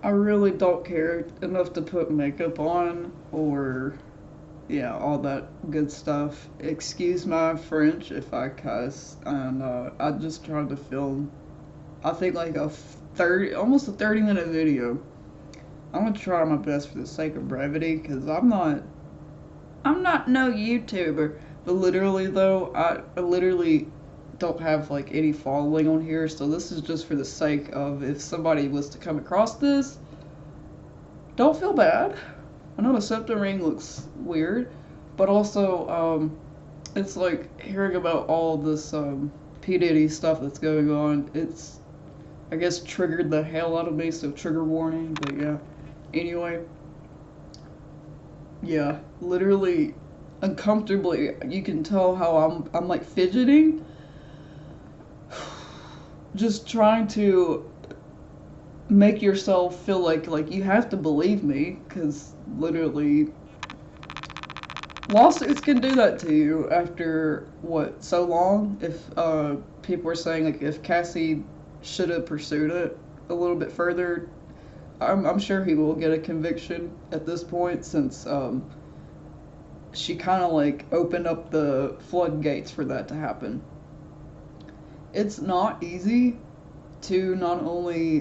I really don't care enough to put makeup on or, yeah, all that good stuff. Excuse my French if I cuss. And I just tried to film, I think, like a 30, almost a 30-minute video. I'm gonna try my best for the sake of brevity, because I'm not no YouTuber. But literally though, I literally don't have like any following on here, so this is just for the sake of if somebody was to come across this, don't feel bad. I know the septum ring looks weird, but also it's like hearing about all this P Diddy stuff that's going on. It's, I guess, triggered the hell out of me, so trigger warning. But yeah, anyway, yeah, literally uncomfortably, you can tell how I'm like fidgeting, just trying to make yourself feel like you have to believe me, because literally lawsuits can do that to you after what, so long. If people are saying like if Cassie should have pursued it a little bit further, I'm sure he will get a conviction at this point, since she kind of like opened up the floodgates for that to happen. It's not easy to not only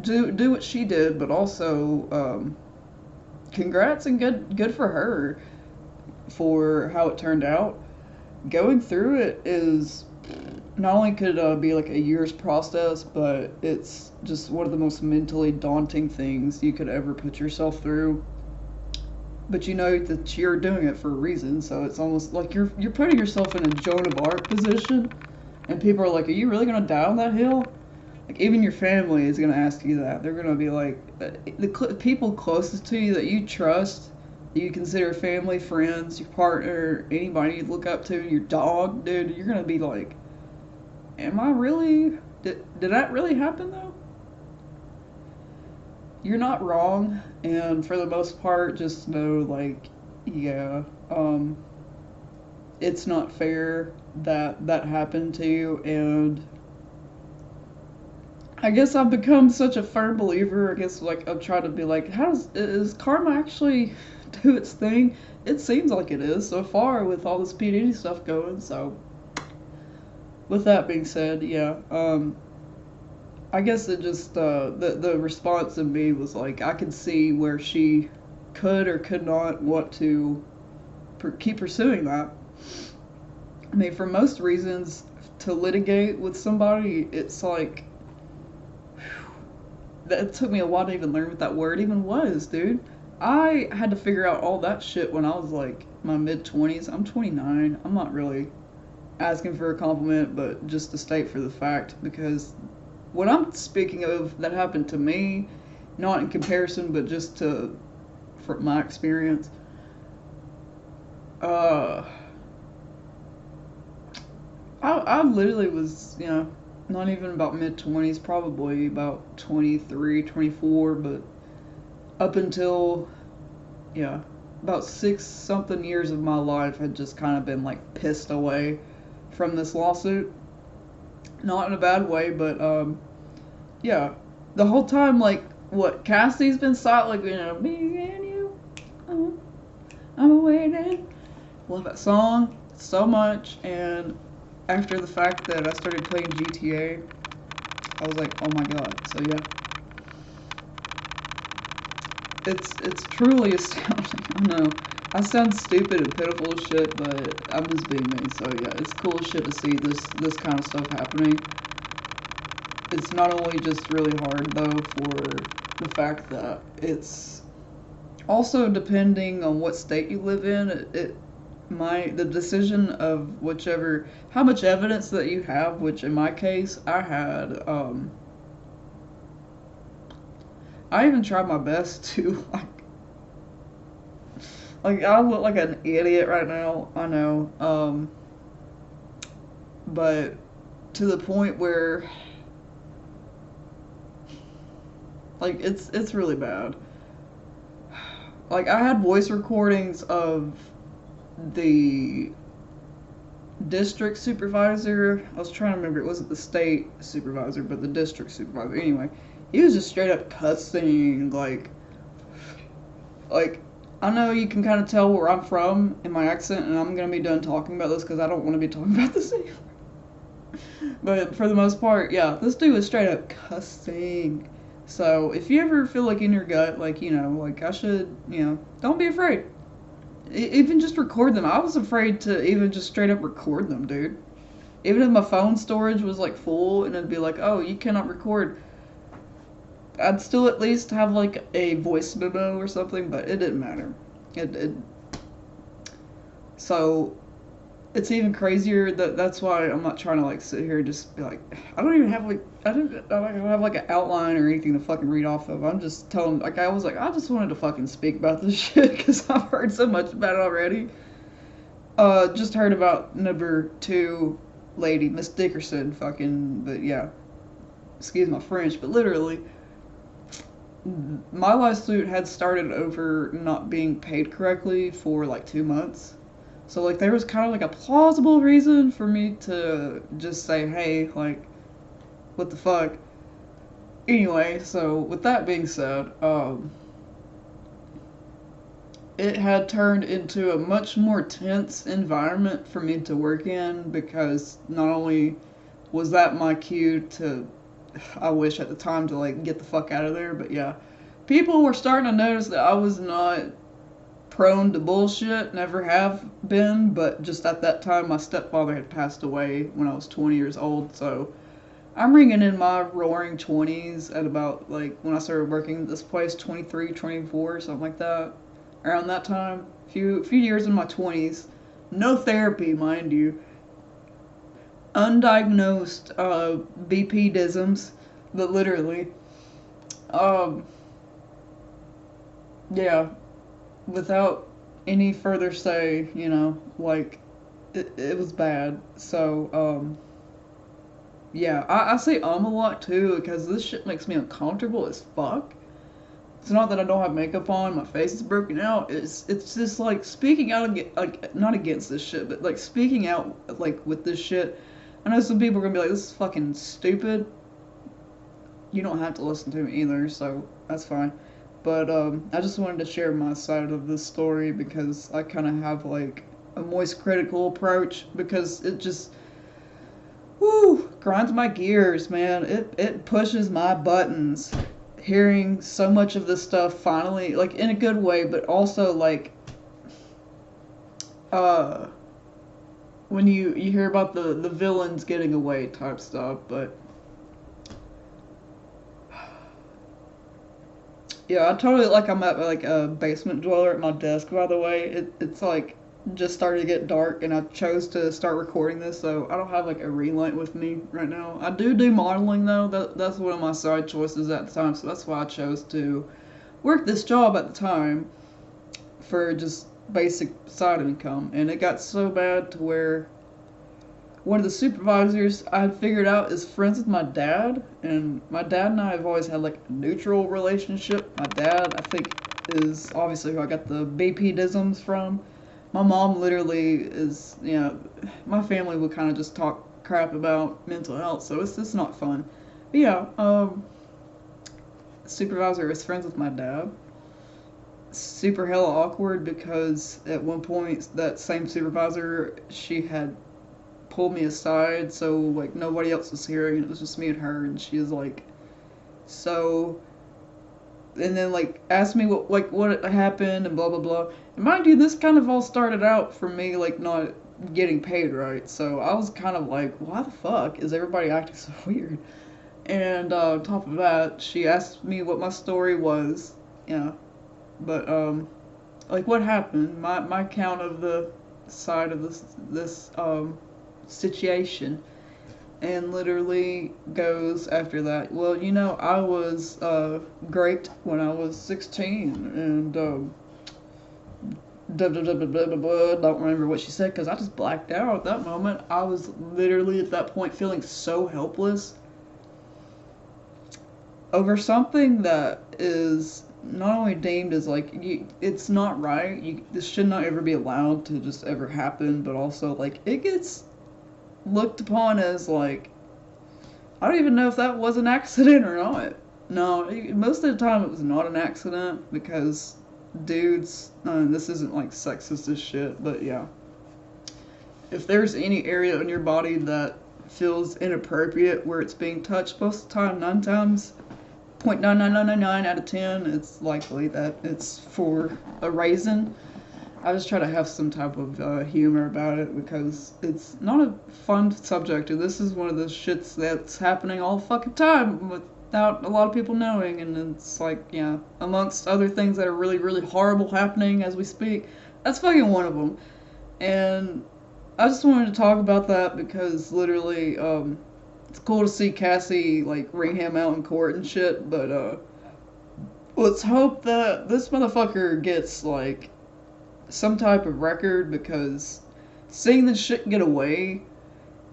do what she did, but also congrats and good for her for how it turned out. Going through it is not only could be like a year's process, but it's just one of the most mentally daunting things you could ever put yourself through. But you know that you're doing it for a reason, so it's almost like you're putting yourself in a Joan of Arc position, and people are like, "Are you really gonna die on that hill?" Like even your family is gonna ask you that. They're gonna be like, the people closest to you that you trust, that you consider family, friends, your partner, anybody you look up to, your dog, dude. You're gonna be like, "Am I really? Did that really happen though?" You're not wrong, and for the most part, just know like, yeah, it's not fair that that happened to you, and I guess I've become such a firm believer. I guess like I'm trying to be like, how is karma actually do its thing? It seems like it is so far with all this P Diddy stuff going. So with that being said, yeah, I guess it just the response in me was like I could see where she could or could not want to keep pursuing that. I mean, for most reasons, to litigate with somebody, it's like that took me a while to even learn what that word even was, dude. I had to figure out all that shit when I was like my mid 20s. I'm 29. I'm not really asking for a compliment, but just to state for the fact, because what I'm speaking of that happened to me, not in comparison, but just to from my experience. Uh, I literally was, not even about mid 20s, probably about 23, 24, but up until, yeah, about 6 something years of my life had just kind of been like pissed away from this lawsuit. Not in a bad way, but yeah, the whole time, like, what Cassie's been silent, like, me and you, uh, I'm waiting. Love that song so much, and after the fact that I started playing GTA, I was like, oh my god. So yeah, it's truly astounding. I know I sound stupid and pitiful as shit, but I'm just being me. So yeah, it's cool as shit to see this kind of stuff happening. It's not only just really hard though for the fact that it's also depending on what state you live in. The decision of whichever how much evidence that you have, which in my case I had, I even tried my best to like I look like an idiot right now, I know, but to the point where like it's really bad. Like I had voice recordings of the district supervisor. I was trying to remember, it wasn't the state supervisor, but the district supervisor. Anyway, he was just straight up cussing, like, I know you can kind of tell where I'm from in my accent, and I'm gonna be done talking about this because I don't want to be talking about this anymore. But for the most part, yeah, this dude was straight up cussing. So if you ever feel like in your gut, like, like I should, don't be afraid. Even just record them. I was afraid to even just straight up record them, dude. Even if my phone storage was like full and it'd be like, oh, you cannot record, I'd still at least have like a voice memo or something, but it didn't matter. It so it's even crazier that's why I'm not trying to like sit here and just be like, I don't even have like I don't have like an outline or anything to fucking read off of. I'm just telling, like, I was like, I just wanted to fucking speak about this shit because I've heard so much about it already. Just heard about number 2 lady, Miss Dickerson, fucking, but yeah, excuse my French, but literally, my lawsuit had started over not being paid correctly for like 2 months. So like there was kind of like a plausible reason for me to just say, hey, like, what the fuck. Anyway, so with that being said, it had turned into a much more tense environment for me to work in because not only was that my cue to, I wish at the time, to like get the fuck out of there, but yeah, people were starting to notice that I was not prone to bullshit, never have been, but just at that time my stepfather had passed away when I was 20 years old, so I'm ringing in my roaring 20s at about, like, when I started working at this place, 23, 24, something like that. Around that time, few years in my 20s. No therapy, mind you. Undiagnosed BP-disms, but literally. Um, yeah, without any further say, like, it was bad. So, yeah, I say a lot too because this shit makes me uncomfortable as fuck. It's not that I don't have makeup on, my face is broken out. It's just like speaking out, like, not against this shit, but like speaking out, like, with this shit. I know some people are gonna be like, this is fucking stupid. You don't have to listen to me either, so that's fine. But I just wanted to share my side of this story because I kind of have like a moist critical approach because it just, whoo, grinds my gears, man. It pushes my buttons. Hearing so much of this stuff finally, like, in a good way, but also like, uh, when you hear about the villains getting away type stuff, but yeah, I totally, like, I'm at like a basement dweller at my desk, by the way. It's like just started to get dark and I chose to start recording this, so I don't have like a ring light with me right now. I do modeling though. That's one of my side choices at the time, so that's why I chose to work this job at the time for just basic side income. And it got so bad to where one of the supervisors I had figured out is friends with my dad, and my dad and I have always had like a neutral relationship. My dad, I think, is obviously who I got the BP-disms from. My mom literally is, my family would kind of just talk crap about mental health, so it's just not fun. But yeah, supervisor is friends with my dad. Super hella awkward because at one point that same supervisor, she had pulled me aside so like nobody else was hearing, and it was just me and her, and she was like, so, and then like asked me what happened and blah blah blah. And mind you, this kind of all started out from me like not getting paid right, so I was kind of like, why the fuck is everybody acting so weird? And on top of that, she asked me what my story was, yeah, but like what happened, my account of the side of this situation, and literally goes after that, well, I was great when I was 16, and blah, blah, blah, blah, blah, blah. Don't remember what she said because I just blacked out at that moment. I was literally at that point feeling so helpless over something that is not only deemed as like, it's not right. This should not ever be allowed to just ever happen, but also like it gets looked upon as like, I don't even know if that was an accident or not. No, most of the time it was not an accident because dudes, this isn't like sexist as shit, but yeah. If there's any area in your body that feels inappropriate where it's being touched, most of the time, 9 times, 0.99999 out of 10, it's likely that it's for a reason. I just try to have some type of humor about it because it's not a fun subject, and this is one of those shits that's happening all the fucking time without a lot of people knowing, and it's like, yeah, amongst other things that are really, really horrible happening as we speak, that's fucking one of them. And I just wanted to talk about that because literally, it's cool to see Cassie, like, ring him out in court and shit, but, let's hope that this motherfucker gets, like, some type of record because seeing this shit get away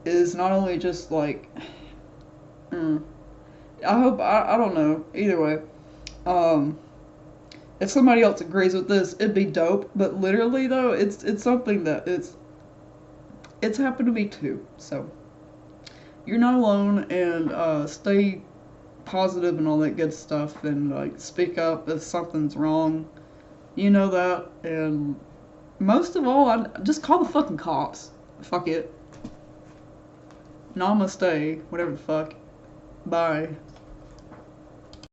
is not only just like, I hope, I don't know, either way, um, if somebody else agrees with this, it'd be dope, but literally though, it's something that it's happened to me too, so you're not alone, and stay positive and all that good stuff, and like speak up if something's wrong, you know that, and most of all, I just call the fucking cops. Fuck it. Namaste, whatever the fuck. Bye.